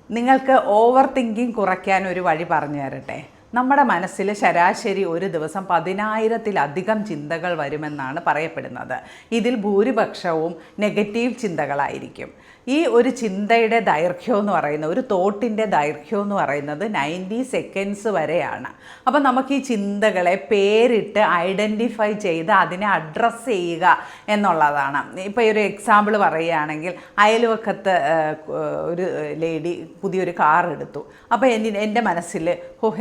നിങ്ങൾക്ക് over thinking കുറയ്ക്കാൻ ഒരു വഴി പറഞ്ഞു തരട്ടെ. നമ്മുടെ മനസ്സിൽ ശരാശരി ഒരു ദിവസം 10,000-ത്തിലധികം ചിന്തകൾ വരുമെന്നാണ് പറയപ്പെടുന്നത്. ഇതിൽ ഭൂരിപക്ഷവും നെഗറ്റീവ് ചിന്തകളായിരിക്കും. ഈ ഒരു ചിന്തയുടെ ദൈർഘ്യം എന്ന് പറയുന്നത്, ഒരു തോട്ടിൻ്റെ ദൈർഘ്യം എന്ന് പറയുന്നത് 90 സെക്കൻഡ്സ് വരെയാണ്. അപ്പം നമുക്ക് ഈ ചിന്തകളെ പേരിട്ട് ഐഡൻറ്റിഫൈ ചെയ്ത് അതിനെ അഡ്രസ്സ് ചെയ്യുക എന്നുള്ളതാണ്. ഇപ്പോൾ ഒരു എക്സാമ്പിൾ പറയുകയാണെങ്കിൽ, അയൽവക്കത്ത് ഒരു ലേഡി പുതിയൊരു കാർ എടുത്തു. അപ്പോൾ എൻ്റെ മനസ്സിൽ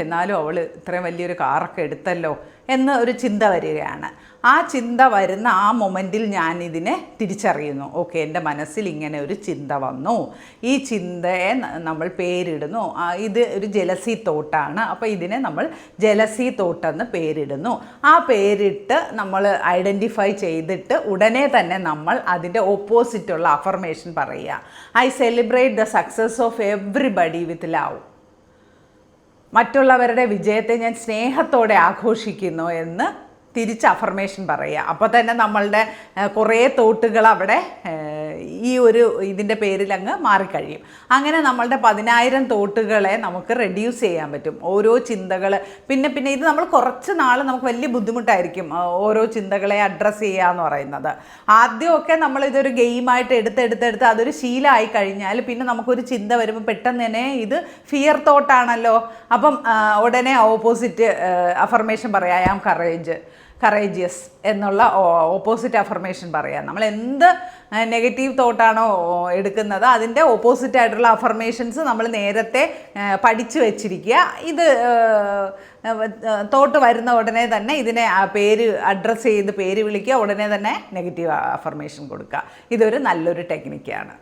എന്നാലും അവൾ ഇത്രയും വലിയൊരു കാറൊക്കെ എടുത്തല്ലോ എന്ന് ഒരു ചിന്ത വരികയാണ്. ആ ചിന്ത വരുന്ന ആ മൊമെൻറ്റിൽ ഞാൻ ഇതിനെ തിരിച്ചറിയുന്നു. ഓക്കെ, എൻ്റെ മനസ്സിൽ ഇങ്ങനെ ഒരു ചിന്ത വന്നു, ഈ ചിന്തയെ നമ്മൾ പേരിടുന്നു. ഇത് ഒരു ജലസി തോട്ടാണ്, അപ്പോൾ ഇതിനെ നമ്മൾ ജലസി തോട്ടെന്ന് പേരിടുന്നു. ആ പേരിട്ട് നമ്മൾ ഐഡൻറ്റിഫൈ ചെയ്തിട്ട് ഉടനെ തന്നെ നമ്മൾ അതിൻ്റെ ഓപ്പോസിറ്റുള്ള അഫർമേഷൻ പറയുക. I celebrate the success of everybody with love. മറ്റുള്ളവരുടെ വിജയത്തെ ഞാൻ സ്നേഹത്തോടെ ആഘോഷിക്കുന്നു എന്ന് തിരിച്ച് അഫർമേഷൻ പറയുക. അപ്പോൾ തന്നെ നമ്മളുടെ കുറേ തോട്ടുകൾ അവിടെ ഈ ഒരു ഇതിൻ്റെ പേരിൽ അങ്ങ് മാറിക്കഴിയും. അങ്ങനെ നമ്മളുടെ 10,000 തോട്ടുകളെ നമുക്ക് റെഡ്യൂസ് ചെയ്യാൻ പറ്റും. ഓരോ ചിന്തകൾ പിന്നെ ഇത് നമ്മൾ കുറച്ച് നാൾ നമുക്ക് വലിയ ബുദ്ധിമുട്ടായിരിക്കും ഓരോ ചിന്തകളെ അഡ്രസ്സ് ചെയ്യുക എന്ന് പറയുന്നത്. ആദ്യമൊക്കെ നമ്മളിതൊരു ഗെയിമായിട്ട് എടുത്ത് അതൊരു ശീലമായി കഴിഞ്ഞാൽ പിന്നെ നമുക്കൊരു ചിന്ത വരുമ്പോൾ പെട്ടെന്ന് തന്നെ ഇത് ഫിയർ തോട്ടാണല്ലോ, അപ്പം ഉടനെ ഓപ്പോസിറ്റ് അഫർമേഷൻ പറയാം, ഐ ആം കറേജിയസ് എന്നുള്ള ഓപ്പോസിറ്റ് അഫർമേഷൻ പറയാം. നമ്മൾ എന്ത് നെഗറ്റീവ് തോട്ടാണോ എടുക്കുന്നത് അതിൻ്റെ ഓപ്പോസിറ്റായിട്ടുള്ള അഫർമേഷൻസ് നമ്മൾ നേരത്തെ പഠിച്ചു വെച്ചിരിക്കുക. ഇത് തോട്ട് വരുന്ന ഉടനെ തന്നെ ഇതിനെ പേര് അഡ്രസ്സ് ചെയ്ത് പേര് വിളിക്കുക, ഉടനെ തന്നെ നെഗറ്റീവ് അഫർമേഷൻ കൊടുക്കുക. ഇതൊരു നല്ലൊരു ടെക്നിക്കാണ്.